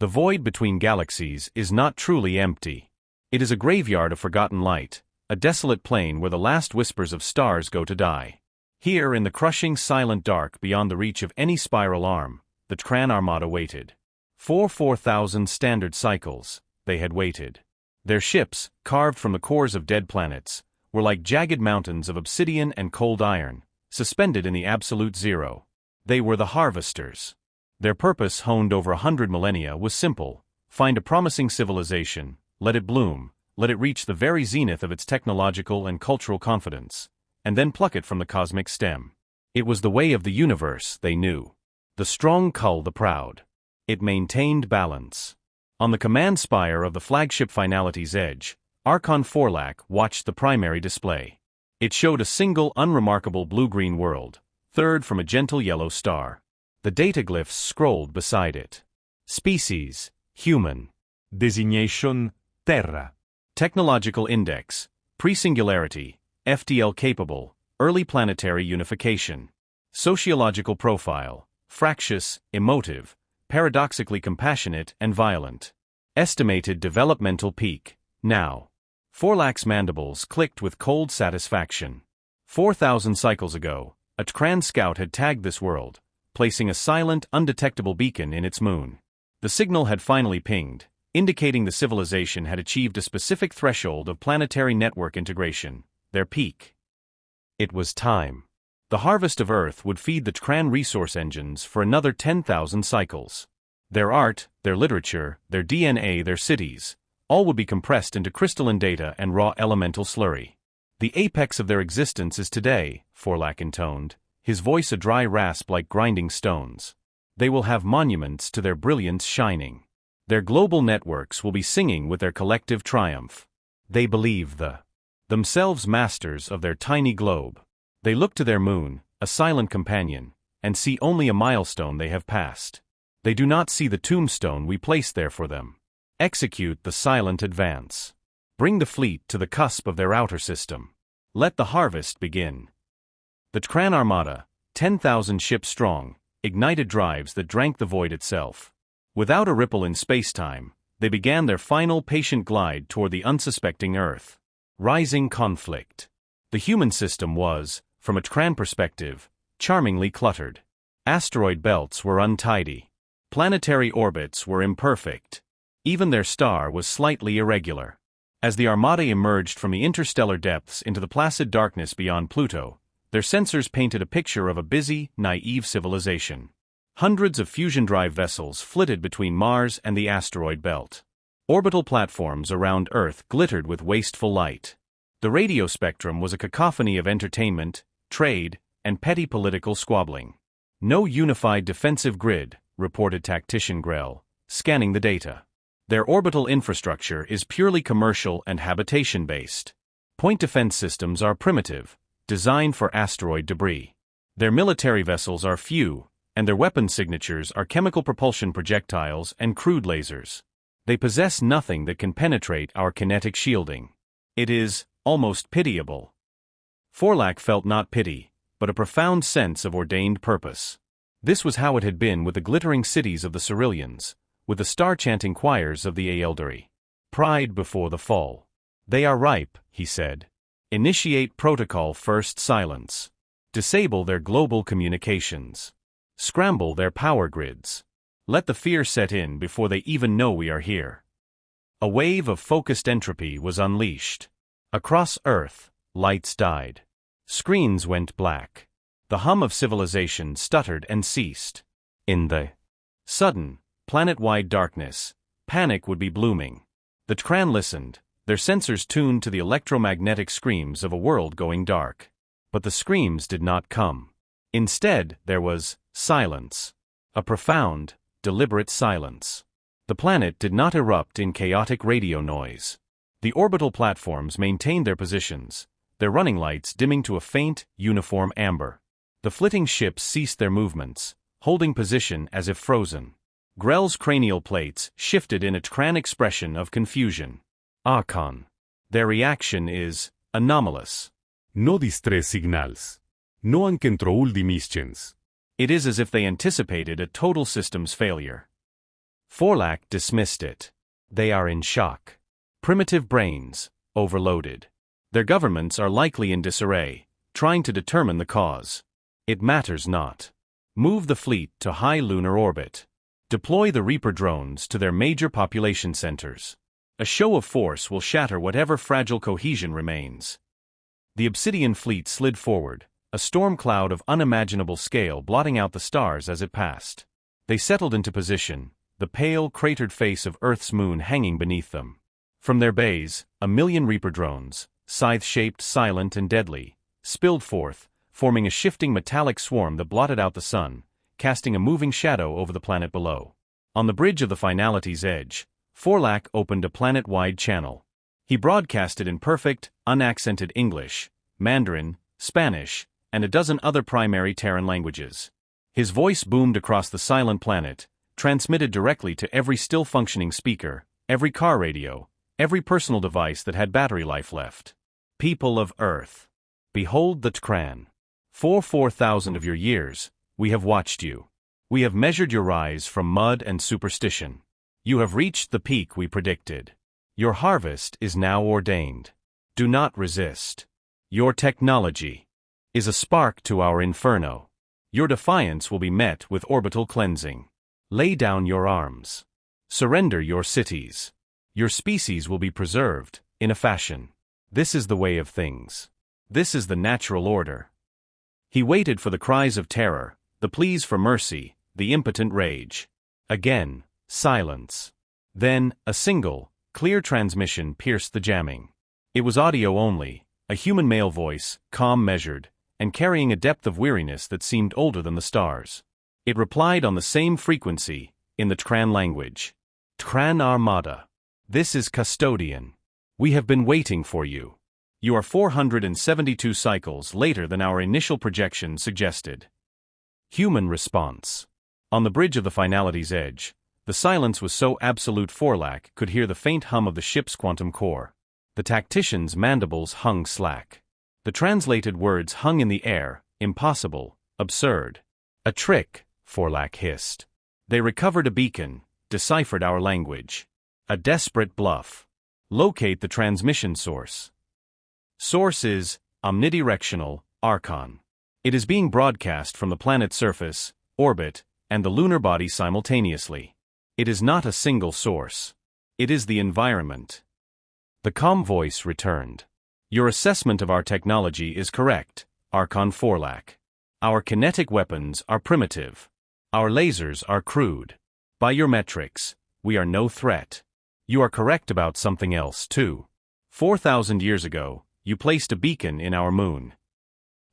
The void between galaxies is not truly empty. It is a graveyard of forgotten light, a desolate plain where the last whispers of stars go to die. Here in the crushing silent dark beyond the reach of any spiral arm, the Terran armada waited. For 4,000 standard cycles, they had waited. Their ships, carved from the cores of dead planets, were like jagged mountains of obsidian and cold iron, suspended in the absolute zero. They were the harvesters. Their purpose, honed over 100 millennia, was simple: find a promising civilization, let it bloom, let it reach the very zenith of its technological and cultural confidence, and then pluck it from the cosmic stem. It was the way of the universe, they knew. The strong cull the proud. It maintained balance. On the command spire of the flagship Finality's edge, Archon Forlac watched the primary display. It showed a single unremarkable blue-green world, third from a gentle yellow star. The data glyphs scrolled beside it. Species: human. Designation: Terra. Technological index: pre-singularity, FTL capable, early planetary unification. Sociological profile: fractious, emotive, paradoxically compassionate and violent. Estimated developmental peak: now. Forlac's mandibles clicked with cold satisfaction. 4,000 cycles ago, a Terran scout had tagged this world, placing a silent, undetectable beacon in its moon. The signal had finally pinged, indicating the civilization had achieved a specific threshold of planetary network integration, their peak. It was time. The harvest of Earth would feed the Terran resource engines for another 10,000 cycles. Their art, their literature, their DNA, their cities, all would be compressed into crystalline data and raw elemental slurry. The apex of their existence is today, Forlac intoned, his voice a dry rasp like grinding stones. They will have monuments to their brilliance shining. Their global networks will be singing with their collective triumph. They believe themselves masters of their tiny globe. They look to their moon, a silent companion, and see only a milestone they have passed. They do not see the tombstone we place there for them. Execute the silent advance. Bring the fleet to the cusp of their outer system. Let the harvest begin. The Terran armada, 10,000 ships strong, ignited drives that drank the void itself. Without a ripple in space-time, they began their final patient glide toward the unsuspecting Earth. Rising conflict. The human system was, from a Terran perspective, charmingly cluttered. Asteroid belts were untidy. Planetary orbits were imperfect. Even their star was slightly irregular. As the armada emerged from the interstellar depths into the placid darkness beyond Pluto, their sensors painted a picture of a busy, naive civilization. Hundreds of fusion drive vessels flitted between Mars and the asteroid belt. Orbital platforms around Earth glittered with wasteful light. The radio spectrum was a cacophony of entertainment, trade, and petty political squabbling. No unified defensive grid, reported tactician Grell, scanning the data. Their orbital infrastructure is purely commercial and habitation-based. Point defense systems are primitive, designed for asteroid debris. Their military vessels are few, and their weapon signatures are chemical propulsion projectiles and crude lasers. They possess nothing that can penetrate our kinetic shielding. It is almost pitiable. Forlac felt not pity, but a profound sense of ordained purpose. This was how it had been with the glittering cities of the Ceruleans, with the star-chanting choirs of the Aeldari. Pride before the fall. They are ripe, he said. Initiate protocol first silence. Disable their global communications. Scramble their power grids. Let the fear set in before they even know we are here. A wave of focused entropy was unleashed. Across Earth, lights died. Screens went black. The hum of civilization stuttered and ceased. In the sudden, planet-wide darkness, panic would be blooming. The Terran listened, their sensors tuned to the electromagnetic screams of a world going dark. But the screams did not come. Instead, there was silence. A profound, deliberate silence. The planet did not erupt in chaotic radio noise. The orbital platforms maintained their positions, their running lights dimming to a faint, uniform amber. The flitting ships ceased their movements, holding position as if frozen. Grell's cranial plates shifted in a Terran expression of confusion. Archon. Their reaction is anomalous. No distress signals. No ankentroul dimischens. It is as if they anticipated a total systems failure. Forlac dismissed it. They are in shock. Primitive brains, overloaded. Their governments are likely in disarray, trying to determine the cause. It matters not. Move the fleet to high lunar orbit. Deploy the Reaper drones to their major population centers. A show of force will shatter whatever fragile cohesion remains. The Obsidian fleet slid forward, a storm cloud of unimaginable scale blotting out the stars as it passed. They settled into position, the pale, cratered face of Earth's moon hanging beneath them. From their bays, 1,000,000 Reaper drones, scythe-shaped, silent and deadly, spilled forth, forming a shifting metallic swarm that blotted out the sun, casting a moving shadow over the planet below. On the bridge of the Finality's edge, Forlac opened a planet-wide channel. He broadcasted in perfect, unaccented English, Mandarin, Spanish, and a dozen other primary Terran languages. His voice boomed across the silent planet, transmitted directly to every still-functioning speaker, every car radio, every personal device that had battery life left. People of Earth, behold the Terran. For 4,000 of your years, we have watched you. We have measured your rise from mud and superstition. You have reached the peak we predicted. Your harvest is now ordained. Do not resist. Your technology is a spark to our inferno. Your defiance will be met with orbital cleansing. Lay down your arms. Surrender your cities. Your species will be preserved, in a fashion. This is the way of things. This is the natural order. He waited for the cries of terror, the pleas for mercy, the impotent rage. Again, silence. Then, a single, clear transmission pierced the jamming. It was audio only, a human male voice, calm, measured, and carrying a depth of weariness that seemed older than the stars. It replied on the same frequency, in the Terran language. Terran Armada. This is Custodian. We have been waiting for you. You are 472 cycles later than our initial projection suggested. Human response. On the bridge of the Finality's edge, the silence was so absolute Forlac could hear the faint hum of the ship's quantum core. The tactician's mandibles hung slack. The translated words hung in the air, impossible, absurd. A trick, Forlac hissed. They recovered a beacon, deciphered our language. A desperate bluff. Locate the transmission source. Source is omnidirectional, Archon. It is being broadcast from the planet's surface, orbit, and the lunar body simultaneously. It is not a single source. It is the environment. The calm voice returned. Your assessment of our technology is correct, Archon Forlac. Our kinetic weapons are primitive. Our lasers are crude. By your metrics, we are no threat. You are correct about something else, too. 4,000 years ago, you placed a beacon in our moon.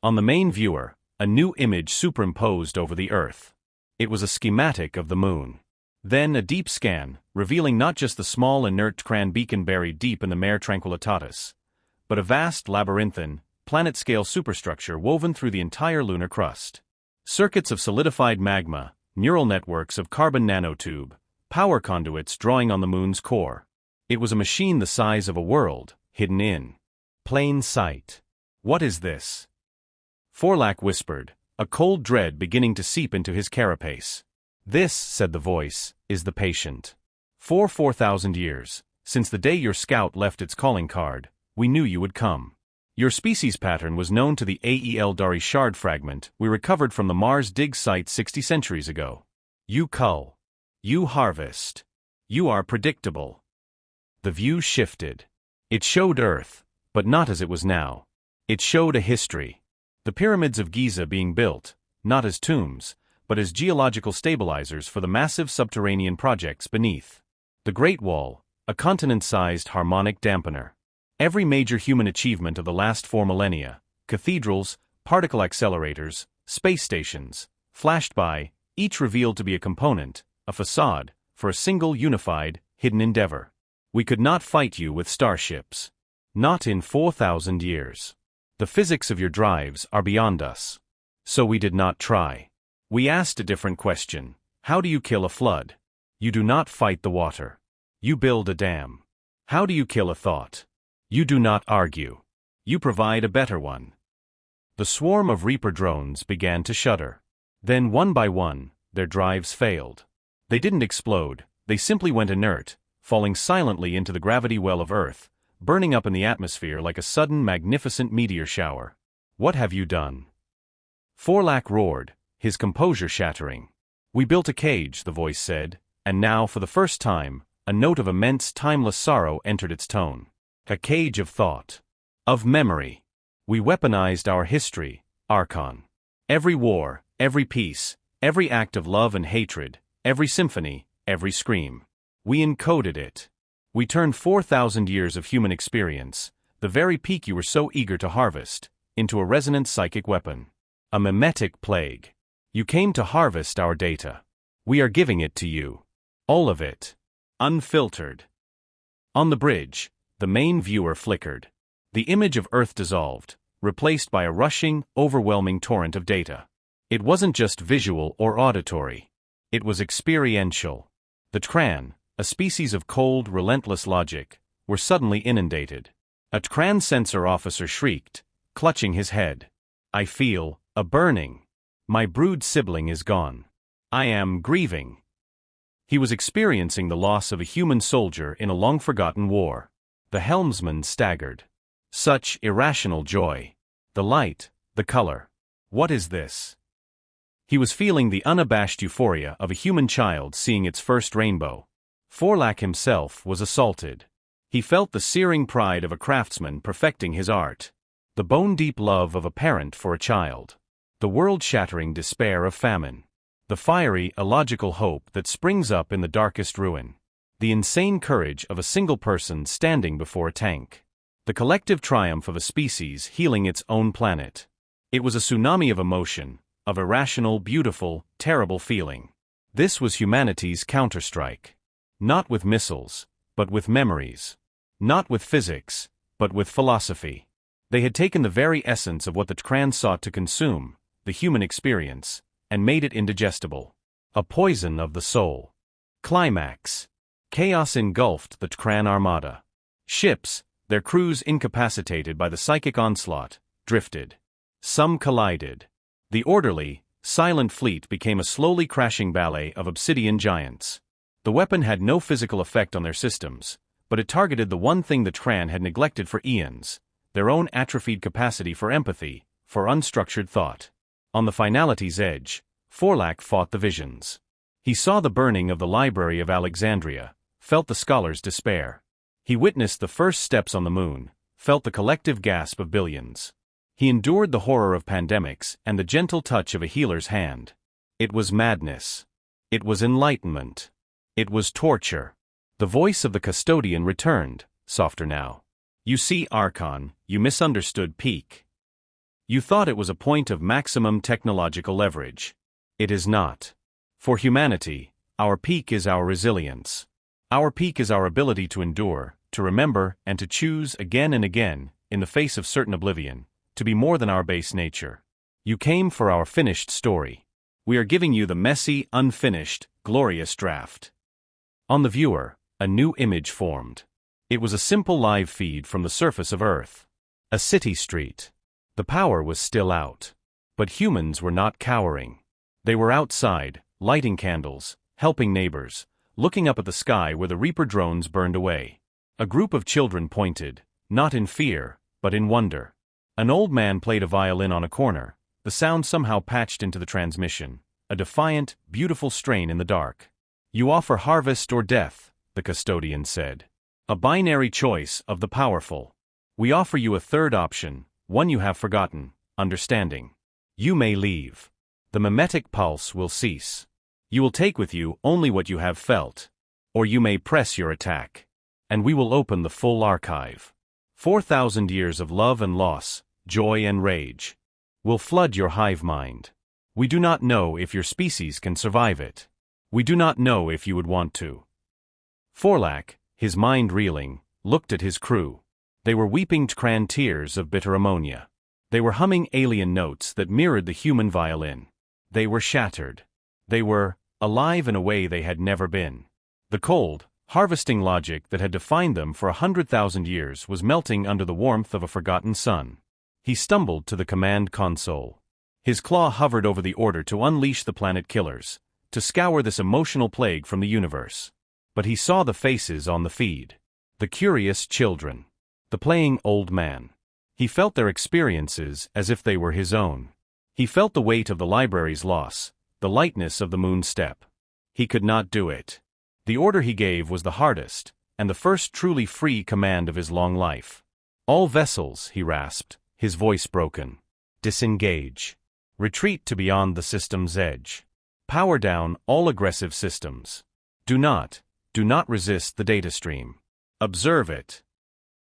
On the main viewer, a new image superimposed over the Earth. It was a schematic of the moon. Then a deep scan, revealing not just the small inert Terran beacon buried deep in the Mare Tranquillitatis, but a vast labyrinthine, planet-scale superstructure woven through the entire lunar crust. Circuits of solidified magma, neural networks of carbon nanotube, power conduits drawing on the moon's core. It was a machine the size of a world, hidden in plain sight. What is this? Forlac whispered, a cold dread beginning to seep into his carapace. This, said the voice, is the patient. For 4,000 years, since the day your scout left its calling card, we knew you would come. Your species pattern was known to the AEL Dari shard fragment we recovered from the Mars dig site 60 centuries ago. You cull. You harvest. You are predictable. The view shifted. It showed Earth, but not as it was now. It showed a history. The pyramids of Giza being built, not as tombs, but as geological stabilizers for the massive subterranean projects beneath. The Great Wall, a continent-sized harmonic dampener. Every major human achievement of the last 4 millennia, cathedrals, particle accelerators, space stations, flashed by, each revealed to be a component, a facade, for a single unified, hidden endeavor. We could not fight you with starships. Not in 4,000 years. The physics of your drives are beyond us. So we did not try. We asked a different question. How do you kill a flood? You do not fight the water. You build a dam. How do you kill a thought? You do not argue. You provide a better one. The swarm of Reaper drones began to shudder. Then one by one, their drives failed. They didn't explode, They simply went inert, falling silently into the gravity well of Earth, burning up in the atmosphere like a sudden magnificent meteor shower. What have you done? Forlac roared, his composure shattering. We built a cage, the voice said, and now, for the first time, a note of immense, timeless sorrow entered its tone. A cage of thought. Of memory. We weaponized our history, Archon. Every war, every peace, every act of love and hatred, every symphony, every scream. We encoded it. We turned 4,000 years of human experience, the very peak you were so eager to harvest, into a resonant psychic weapon. A mimetic plague. You came to harvest our data. We are giving it to you. All of it. Unfiltered. On the bridge, the main viewer flickered. The image of Earth dissolved, replaced by a rushing, overwhelming torrent of data. It wasn't just visual or auditory. It was experiential. The Terran, a species of cold, relentless logic, were suddenly inundated. A Terran sensor officer shrieked, clutching his head. I feel a burning. My brood sibling is gone. I am grieving. He was experiencing the loss of a human soldier in a long-forgotten war. The helmsman staggered. Such irrational joy. The light, the color. What is this? He was feeling the unabashed euphoria of a human child seeing its first rainbow. Forlac himself was assaulted. He felt the searing pride of a craftsman perfecting his art. The bone-deep love of a parent for a child. The world-shattering despair of famine. The fiery, illogical hope that springs up in the darkest ruin. The insane courage of a single person standing before a tank. The collective triumph of a species healing its own planet. It was a tsunami of emotion, of irrational, beautiful, terrible feeling. This was humanity's counterstrike. Not with missiles, but with memories. Not with physics, but with philosophy. They had taken the very essence of what the Terran sought to consume, the human experience, and made it indigestible. A poison of the soul. Climax. Chaos engulfed the Terran armada. Ships, their crews incapacitated by the psychic onslaught, drifted. Some collided. The orderly, silent fleet became a slowly crashing ballet of obsidian giants. The weapon had no physical effect on their systems, but it targeted the one thing the Terran had neglected for eons, their own atrophied capacity for empathy, for unstructured thought. On the finality's edge, Forlac fought the visions. He saw the burning of the Library of Alexandria, felt the scholars' despair. He witnessed the first steps on the moon, felt the collective gasp of billions. He endured the horror of pandemics and the gentle touch of a healer's hand. It was madness. It was enlightenment. It was torture. The voice of the custodian returned, softer now. You see, Archon, you misunderstood peak. You thought it was a point of maximum technological leverage. It is not. For humanity, our peak is our resilience. Our peak is our ability to endure, to remember, and to choose again and again, in the face of certain oblivion, to be more than our base nature. You came for our finished story. We are giving you the messy, unfinished, glorious draft. On the viewer, a new image formed. It was a simple live feed from the surface of Earth. A city street. The power was still out. But humans were not cowering. They were outside, lighting candles, helping neighbors, looking up at the sky where the Reaper drones burned away. A group of children pointed, not in fear, but in wonder. An old man played a violin on a corner, the sound somehow patched into the transmission, a defiant, beautiful strain in the dark. You offer harvest or death, the custodian said. A binary choice of the powerful. We offer you a third option, one you have forgotten, understanding. You may leave. The mimetic pulse will cease. You will take with you only what you have felt. Or you may press your attack. And we will open the full archive. 4,000 years of love and loss, joy and rage. Will flood your hive mind. We do not know if your species can survive it. We do not know if you would want to. Forlac, his mind reeling, looked at his crew. They were weeping Terran tears of bitter ammonia. They were humming alien notes that mirrored the human violin. They were shattered. They were alive in a way they had never been. The cold, harvesting logic that had defined them for 100,000 years was melting under the warmth of a forgotten sun. He stumbled to the command console. His claw hovered over the order to unleash the planet killers, to scour this emotional plague from the universe. But he saw the faces on the feed. The curious children. The playing old man. He felt their experiences as if they were his own. He felt the weight of the library's loss, the lightness of the moon's step. He could not do it. The order he gave was the hardest, and the first truly free command of his long life. All vessels, he rasped, his voice broken. Disengage. Retreat to beyond the system's edge. Power down all aggressive systems. Do not resist the data stream. Observe it.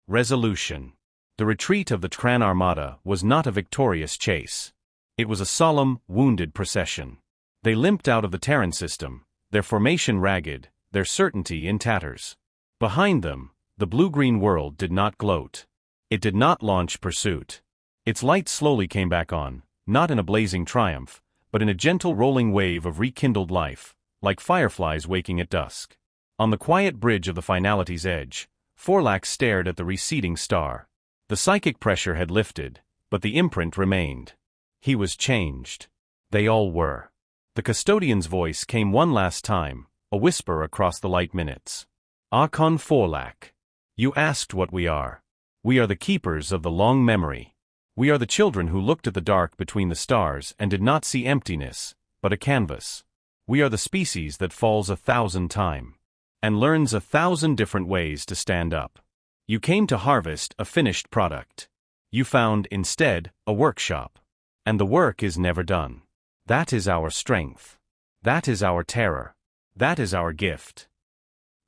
Resolution. The retreat of the Terran armada was not a victorious chase. It was a solemn, wounded procession. They limped out of the Terran system, their formation ragged, their certainty in tatters. Behind them, the blue-green world did not gloat. It did not launch pursuit. Its light slowly came back on, not in a blazing triumph, but in a gentle rolling wave of rekindled life, like fireflies waking at dusk. On the quiet bridge of the finality's edge, Forlax stared at the receding star. The psychic pressure had lifted, but the imprint remained. He was changed. They all were. The custodian's voice came one last time, a whisper across the light minutes. Akon Forlax. You asked what we are. We are the keepers of the long memory. We are the children who looked at the dark between the stars and did not see emptiness, but a canvas. We are the species that falls 1,000 times and learns 1,000 different ways to stand up. You came to harvest a finished product. You found, instead, a workshop. And the work is never done. That is our strength. That is our terror. That is our gift.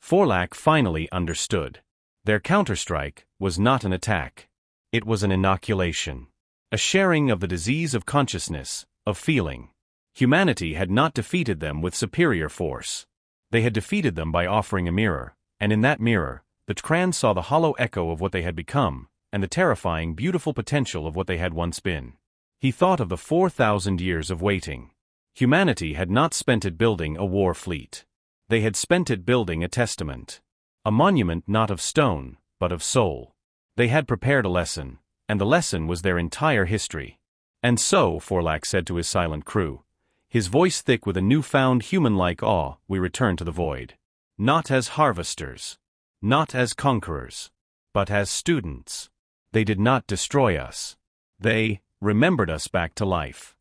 Forlax finally understood. Their counterstrike was not an attack. It was an inoculation. A sharing of the disease of consciousness, of feeling. Humanity had not defeated them with superior force. They had defeated them by offering a mirror, and in that mirror, the Terran saw the hollow echo of what they had become, and the terrifying, beautiful potential of what they had once been. He thought of the 4,000 years of waiting. Humanity had not spent it building a war fleet. They had spent it building a testament. A monument not of stone, but of soul. They had prepared a lesson, and the lesson was their entire history. And so, Forlax said to his silent crew, his voice thick with a newfound human-like awe, we return to the void. Not as harvesters. Not as conquerors. But as students. They did not destroy us. They remembered us back to life.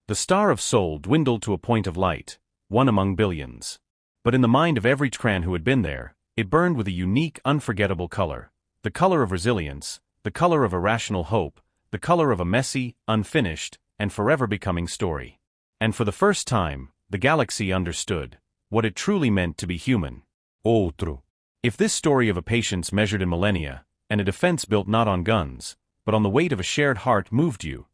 The star of soul dwindled to a point of light, one among billions. But in the mind of every Terran who had been there, it burned with a unique, unforgettable color. The color of resilience, the color of irrational hope, the color of a messy, unfinished, and forever becoming story. And for the first time, the galaxy understood what it truly meant to be human. Outro. If this story of a patience measured in millennia, and a defense built not on guns, but on the weight of a shared heart moved you,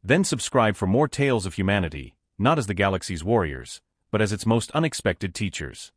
then subscribe for more tales of humanity, not as the galaxy's warriors, but as its most unexpected teachers.